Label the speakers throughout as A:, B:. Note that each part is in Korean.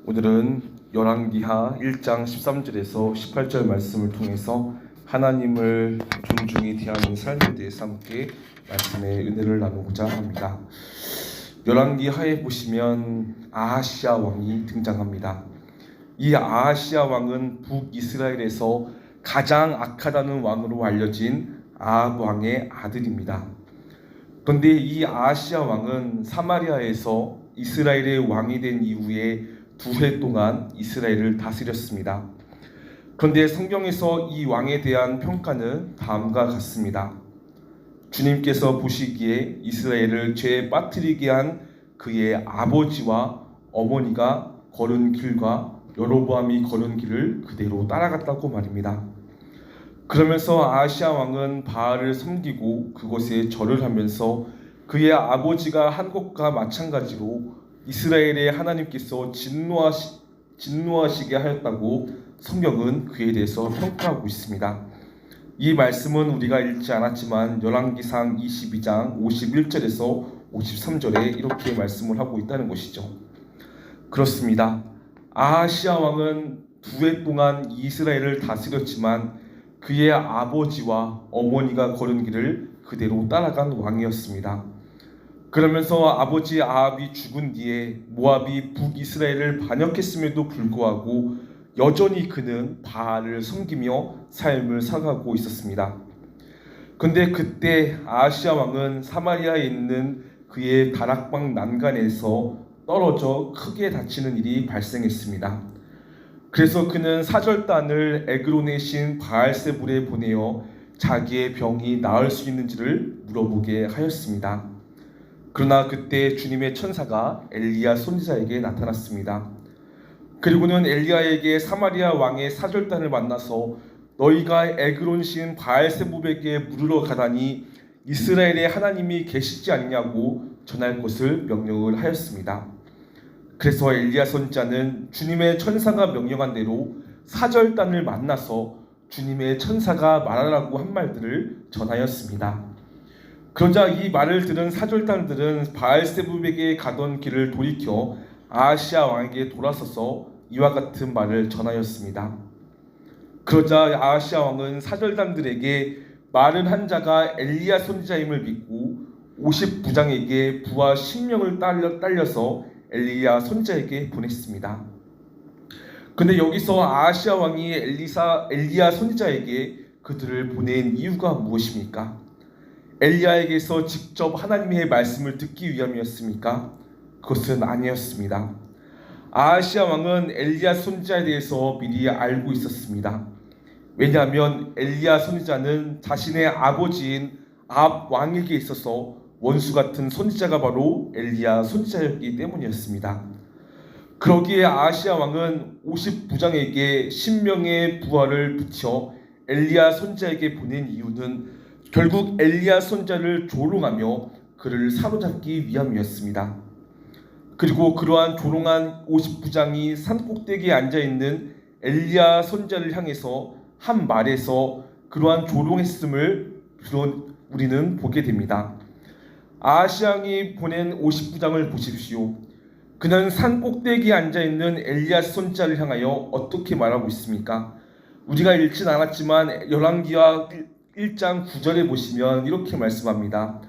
A: 오늘은 열왕기하 1장 13절에서 18절 말씀을 통해서 하나님을 존중히 대하는 삶에 대해서 함께 말씀의 은혜를 나누고자 합니다. 열왕기하에 보시면 아하시아 왕이 등장합니다. 이 아하시아 왕은 북이스라엘에서 가장 악하다는 왕으로 알려진 아합 왕의 아들입니다. 그런데 이 아하시아 왕은 사마리아에서 이스라엘의 왕이 된 이후에 2해 동안 이스라엘을 다스렸습니다. 그런데 성경에서 이 왕에 대한 평가는 다음과 같습니다. 주님께서 보시기에 이스라엘을 죄에 빠뜨리게 한 그의 아버지와 어머니가 걸은 길과 여로보암이 걸은 길을 그대로 따라갔다고 말입니다. 그러면서 아하시아 왕은 바알을 섬기고 그곳에 절을 하면서 그의 아버지가 한 것과 마찬가지로 이스라엘의 하나님께서 진노하시게 하였다고 성경은 그에 대해서 평가하고 있습니다. 이 말씀은 우리가 읽지 않았지만 열왕기상 22장 51절에서 53절에 이렇게 말씀을 하고 있다는 것이죠. 그렇습니다. 아하시아 왕은 2해 동안 이스라엘을 다스렸지만 그의 아버지와 어머니가 걸은 길을 그대로 따라간 왕이었습니다. 그러면서 아버지 아합이 죽은 뒤에 모압이 북이스라엘을 반역했음에도 불구하고 여전히 그는 바알을 섬기며 삶을 살아가고 있었습니다. 그런데 그때 아하시아 왕은 사마리아에 있는 그의 다락방 난간에서 떨어져 크게 다치는 일이 발생했습니다. 그래서 그는 사절단을 에그론의 신 바알세불에 보내어 자기의 병이 나을 수 있는지를 물어보게 하였습니다. 그러나 그때 주님의 천사가 엘리야 선지자에게 나타났습니다. 그리고는 엘리야에게 사마리아 왕의 사절단을 만나서 너희가 에그론 신 바알세불에게 물으러 가다니 이스라엘의 하나님이 계시지 않냐고 전할 것을 명령을 하였습니다. 그래서 엘리야 선지자는 주님의 천사가 명령한 대로 사절단을 만나서 주님의 천사가 말하라고 한 말들을 전하였습니다. 그러자 이 말을 들은 사절단들은 바알세불에게 가던 길을 돌이켜 아하시아 왕에게 돌아서서 이와 같은 말을 전하였습니다. 그러자 아하시아 왕은 사절단들에게 말은 한 자가 엘리야 선지자임을 믿고 50부장에게 부하 10명을 딸려서 엘리야 선지자에게 보냈습니다. 그런데 여기서 아하시아 왕이 엘리야 선지자에게 그들을 보낸 이유가 무엇입니까? 엘리야에게서 직접 하나님의 말씀을 듣기 위함이었습니까? 그것은 아니었습니다. 아하시아 왕은 엘리야 선지자에 대해서 미리 알고 있었습니다. 왜냐하면 엘리야 선지자는 자신의 아버지인 아합 왕에게 있어서 원수 같은 선지자가 바로 엘리야 선지자였기 때문이었습니다. 그러기에 아하시아 왕은 50부장에게 10명의 부하를 붙여 엘리야 선지자에게 보낸 이유는 결국 엘리야 선지자를 조롱하며 그를 사로잡기 위함이었습니다. 그리고 그러한 조롱한 50부장이 산꼭대기에 앉아있는 엘리야 선지자를 향해서 한 말에서 그러한 조롱했음을 우리는 보게 됩니다. 아하시아 왕이 보낸 50부장을 보십시오. 그는 산꼭대기에 앉아있는 엘리야 선지자를 향하여 어떻게 말하고 있습니까? 우리가 읽진 않았지만 열왕기하 1장 9절에 보시면 이렇게 말씀합니다.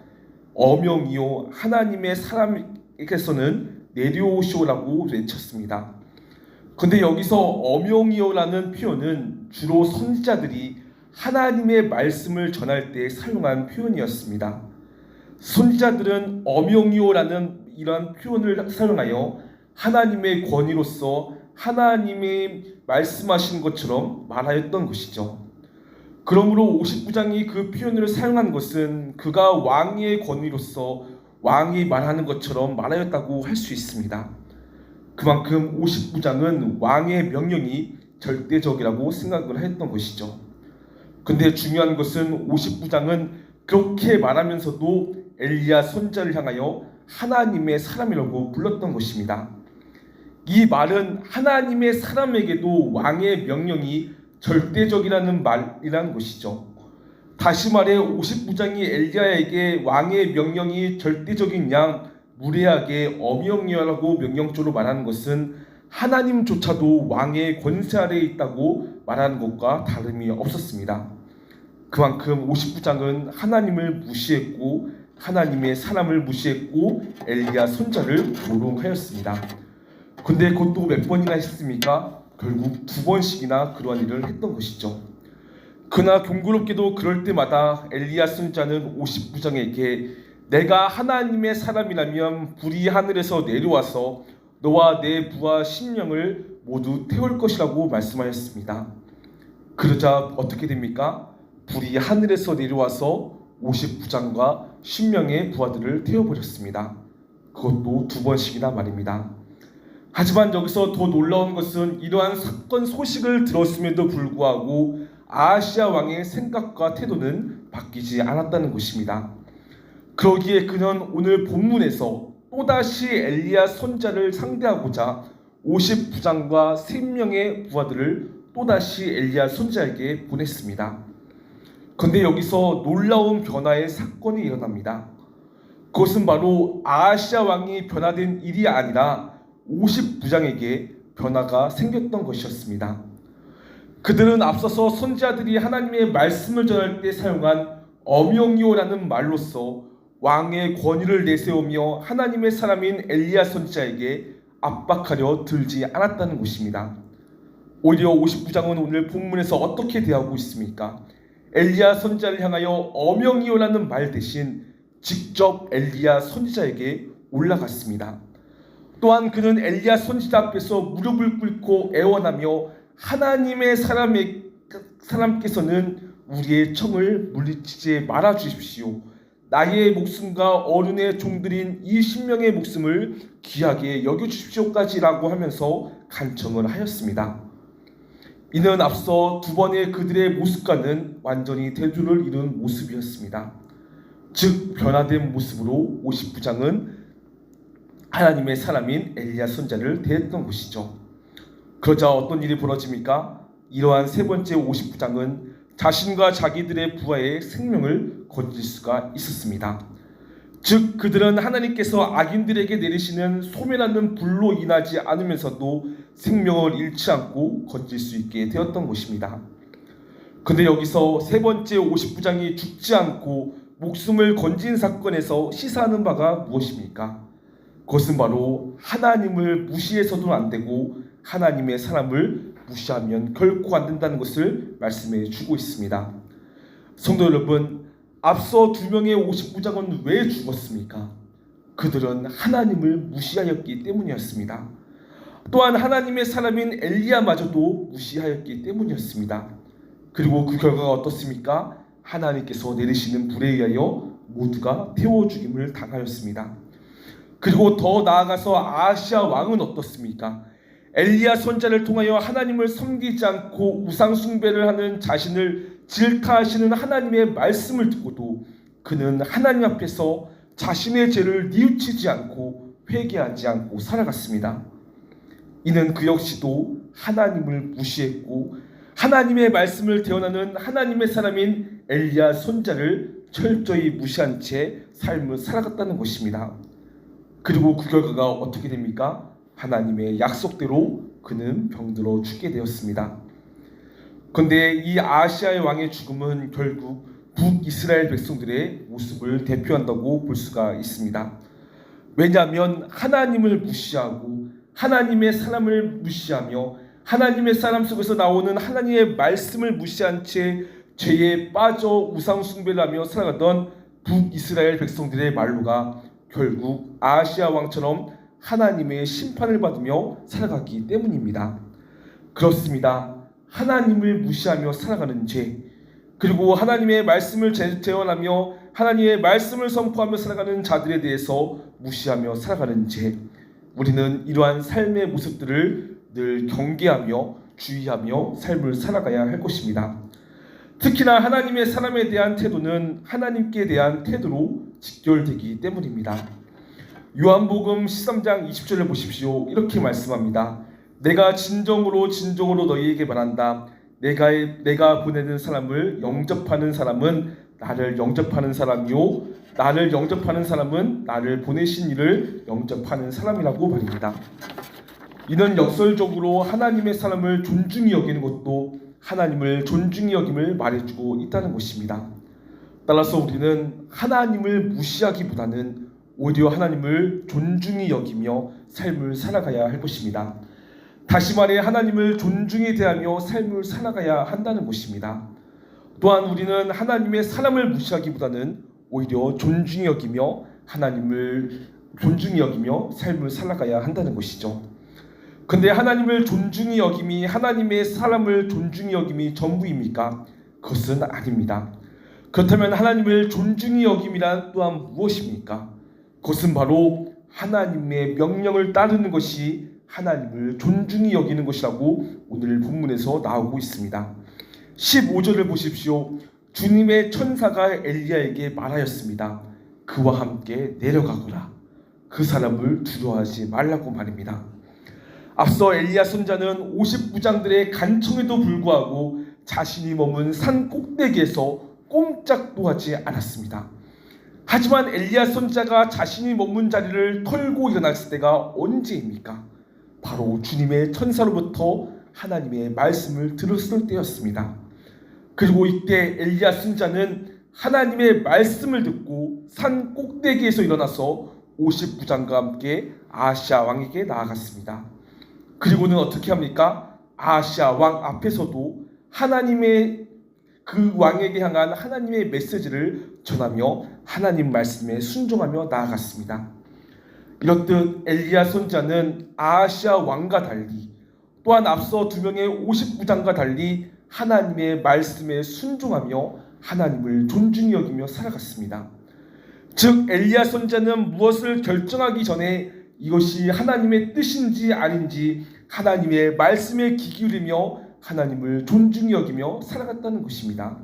A: 어명이요 하나님의 사람에게서는 내려오시오라고 외쳤습니다. 그런데 여기서 어명이요라는 표현은 주로 선지자들이 하나님의 말씀을 전할 때 사용한 표현이었습니다. 선지자들은 어명이요라는 이러한 표현을 사용하여 하나님의 권위로서 하나님이 말씀하신 것처럼 말하였던 것이죠. 그러므로 50부장이 그 표현을 사용한 것은 그가 왕의 권위로서 왕이 말하는 것처럼 말하였다고 할 수 있습니다. 그만큼 50부장은 왕의 명령이 절대적이라고 생각을 했던 것이죠. 근데 중요한 것은 50부장은 그렇게 말하면서도 엘리야 선지자를 향하여 하나님의 사람이라고 불렀던 것입니다. 이 말은 하나님의 사람에게도 왕의 명령이 절대적이라는 말이라는 것이죠. 다시 말해 50부장이 엘리야에게 왕의 명령이 절대적인 양 무례하게 어명이라고 명령조로 말하는 것은 하나님조차도 왕의 권세 아래에 있다고 말하는 것과 다름이 없었습니다. 그만큼 59장은 하나님을 무시했고 하나님의 사람을 무시했고 엘리야 선지자를 조롱하였습니다. 근데 그것도 몇 번이나 했습니까? 결국 2번씩이나 그러한 일을 했던 것이죠. 그러나 경고롭게도 그럴 때마다 엘리야 선지자는 59장에게 내가 하나님의 사람이라면 불이 하늘에서 내려와서 너와 내 부하 심령을 모두 태울 것이라고 말씀하였습니다. 그러자 어떻게 됩니까? 불이 하늘에서 내려와서 59장과 심령의 부하들을 태워버렸습니다. 그것도 2번씩이나 말입니다. 하지만 여기서 더 놀라운 것은 이러한 사건 소식을 들었음에도 불구하고 아하시야 왕의 생각과 태도는 바뀌지 않았다는 것입니다. 그러기에 그는 오늘 본문에서 또다시 엘리야 선지자를 상대하고자 59장과 3명의 부하들을 또다시 엘리야 선지자에게 보냈습니다. 그런데 여기서 놀라운 변화의 사건이 일어납니다. 그것은 바로 아하시야 왕이 변화된 일이 아니라 59장에게 변화가 생겼던 것이었습니다. 그들은 앞서서 선지자들이 하나님의 말씀을 전할 때 사용한 어명이오라는 말로서 왕의 권위를 내세우며 하나님의 사람인 엘리야 선지자에게 압박하려 들지 않았다는 것입니다. 오히려 59장은 오늘 본문에서 어떻게 대하고 있습니까? 엘리야 선지자를 향하여 어명이오라는 말 대신 직접 엘리야 선지자에게 올라갔습니다. 또한 그는 엘리야 선지자 앞에서 무릎을 꿇고 애원하며 하나님의 사람께서는 우리의 청을 물리치지 말아 주십시오. 나의 목숨과 어른의 종들인 이 신명의 목숨을 귀하게 여겨주십시오까지라고 하면서 간청을 하였습니다. 이는 앞서 2번의 그들의 모습과는 완전히 대조를 이룬 모습이었습니다. 즉 변화된 모습으로 59장은 하나님의 사람인 엘리야 선지자를 대했던 것이죠. 그러자 어떤 일이 벌어집니까? 이러한 3번째 59장은 자신과 자기들의 부하의 생명을 건질 수가 있었습니다. 즉 그들은 하나님께서 악인들에게 내리시는 소멸하는 불로 인하지 않으면서도 생명을 잃지 않고 건질 수 있게 되었던 것입니다. 그런데 여기서 3번째 59장이 죽지 않고 목숨을 건진 사건에서 시사하는 바가 무엇입니까? 그것은 바로 하나님을 무시해서도 안 되고 하나님의 사람을 무시하면 결코 안 된다는 것을 말씀해 주고 있습니다. 성도 여러분, 앞서 2명의 59장은 왜 죽었습니까? 그들은 하나님을 무시하였기 때문이었습니다. 또한 하나님의 사람인 엘리야마저도 무시하였기 때문이었습니다. 그리고 그 결과가 어떻습니까? 하나님께서 내리시는 불에 의하여 모두가 태워 죽임을 당하였습니다. 그리고 더 나아가서 아하시야 왕은 어떻습니까? 엘리야 선지자를 통하여 하나님을 섬기지 않고 우상 숭배를 하는 자신을 질타하시는 하나님의 말씀을 듣고도 그는 하나님 앞에서 자신의 죄를 뉘우치지 않고 회개하지 않고 살아갔습니다. 이는 그 역시도 하나님을 무시했고 하나님의 말씀을 대언하는 하나님의 사람인 엘리야 선지자를 철저히 무시한 채 삶을 살아갔다는 것입니다. 그리고 그 결과가 어떻게 됩니까? 하나님의 약속대로 그는 병들어 죽게 되었습니다. 그런데 이 아하시야 왕의 죽음은 결국 북이스라엘 백성들의 모습을 대표한다고 볼 수가 있습니다. 왜냐하면 하나님을 무시하고 하나님의 사람을 무시하며 하나님의 사람 속에서 나오는 하나님의 말씀을 무시한 채 죄에 빠져 우상 숭배를 하며 살아가던 북이스라엘 백성들의 말로가 결국 아하시야 왕처럼 하나님의 심판을 받으며 살아가기 때문입니다. 그렇습니다. 하나님을 무시하며 살아가는 죄, 그리고 하나님의 말씀을 재현하며 하나님의 말씀을 선포하며 살아가는 자들에 대해서 무시하며 살아가는 죄, 우리는 이러한 삶의 모습들을 늘 경계하며 주의하며 삶을 살아가야 할 것입니다. 특히나 하나님의 사람에 대한 태도는 하나님께 대한 태도로 직결되기 때문입니다. 요한복음 13장 20절을 보십시오. 이렇게 말씀합니다. 내가 진정으로 너희에게 말한다. 내가 보내는 사람을 영접하는 사람은 나를 영접하는 사람이요 나를 영접하는 사람은 나를 보내신 이를 영접하는 사람이라고 말입니다. 이는 역설적으로 하나님의 사람을 존중히 여기는 것도 하나님을 존중히 여김을 말해주고 있다는 것입니다. 따라서 우리는 하나님을 무시하기보다는 오히려 하나님을 존중히 여기며 삶을 살아가야 할 것입니다. 다시 말해 하나님을 존중히 대하며 삶을 살아가야 한다는 것입니다. 또한 우리는 하나님의 사람을 무시하기보다는 오히려 존중히 여기며 하나님을 존중히 여기며 삶을 살아가야 한다는 것이죠. 근데 하나님을 존중히 여김이 하나님의 사람을 존중히 여김이 전부입니까? 그것은 아닙니다. 그렇다면 하나님을 존중히 여김이란 또한 무엇입니까? 그것은 바로 하나님의 명령을 따르는 것이 하나님을 존중히 여기는 것이라고 오늘 본문에서 나오고 있습니다. 15절을 보십시오. 주님의 천사가 엘리야에게 말하였습니다. 그와 함께 내려가거라. 그 사람을 두려워하지 말라고 말입니다. 앞서 엘리야 선자는 50부장들의 간청에도 불구하고 자신이 머문 산 꼭대기에서 꼼짝도 하지 않았습니다. 하지만 엘리야 선자가 자신이 머문 자리를 털고 일어났을 때가 언제입니까? 바로 주님의 천사로부터 하나님의 말씀을 들었을 때였습니다. 그리고 이때 엘리야 선자는 하나님의 말씀을 듣고 산 꼭대기에서 일어나서 50부장과 함께 아하시아 왕에게 나아갔습니다. 그리고는 어떻게 합니까? 아하시아 왕 앞에서도 하나님의 그 왕에게 향한 하나님의 메시지를 전하며 하나님 말씀에 순종하며 나아갔습니다. 이렇듯 엘리야 선자는 아하시아 왕과 달리 또한 앞서 두 명의 50부장과 달리 하나님의 말씀에 순종하며 하나님을 존중히 여기며 살아갔습니다. 즉 엘리야 선자는 무엇을 결정하기 전에 이것이 하나님의 뜻인지 아닌지 하나님의 말씀에 귀 기울이며 하나님을 존중히 여기며 살아갔다는 것입니다.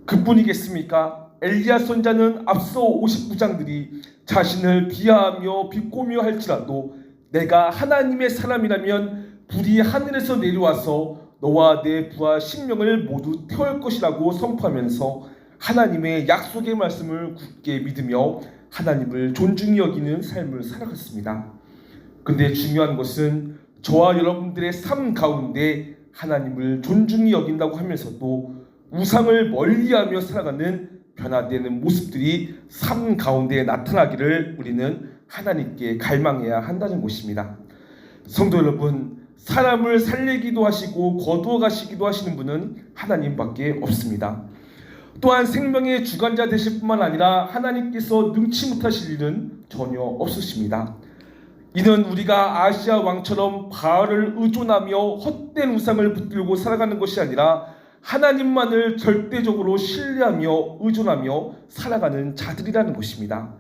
A: 그뿐이겠습니까? 엘리야 선자는 앞서 50부장들이 자신을 비하하며 비꼬며 할지라도 내가 하나님의 사람이라면 불이 하늘에서 내려와서 너와 내 부하 10명을 모두 태울 것이라고 선포하면서 하나님의 약속의 말씀을 굳게 믿으며 하나님을 존중히 여기는 삶을 살아갔습니다. 근데 중요한 것은 저와 여러분들의 삶 가운데 하나님을 존중히 여긴다고 하면서도 우상을 멀리하며 살아가는 변화되는 모습들이 삶 가운데 나타나기를 우리는 하나님께 갈망해야 한다는 것입니다. 성도 여러분, 사람을 살리기도 하시고 거두어 가시기도 하시는 분은 하나님밖에 없습니다. 또한 생명의 주관자 되실 뿐만 아니라 하나님께서 능치 못하실 일은 전혀 없으십니다. 이는 우리가 아시아 왕처럼 바알을 의존하며 헛된 우상을 붙들고 살아가는 것이 아니라 하나님만을 절대적으로 신뢰하며 의존하며 살아가는 자들이라는 것입니다.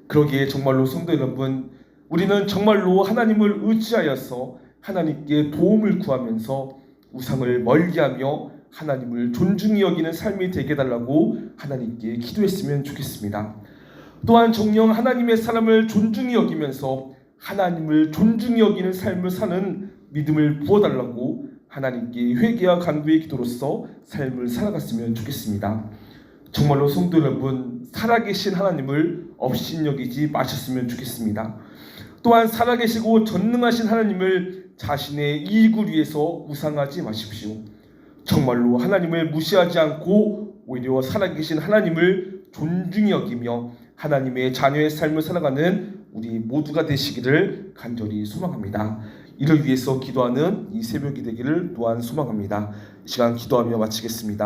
A: 그러기에 정말로 성도 여러분, 우리는 정말로 하나님을 의지하여서 하나님께 도움을 구하면서 우상을 멀리하며 하나님을 존중히 여기는 삶이 되게 해달라고 하나님께 기도했으면 좋겠습니다. 또한 정녕 하나님의 사람을 존중히 여기면서 하나님을 존중히 여기는 삶을 사는 믿음을 부어달라고 하나님께 회개와 간구의 기도로서 삶을 살아갔으면 좋겠습니다. 정말로 성도 여러분, 살아계신 하나님을 업신여기지 마셨으면 좋겠습니다. 또한 살아계시고 전능하신 하나님을 자신의 이익을 위해서 우상하지 마십시오. 정말로 하나님을 무시하지 않고 오히려 살아계신 하나님을 존중히 여기며 하나님의 자녀의 삶을 살아가는 우리 모두가 되시기를 간절히 소망합니다. 이를 위해서 기도하는 이 새벽이 되기를 또한 소망합니다. 이 시간 기도하며 마치겠습니다.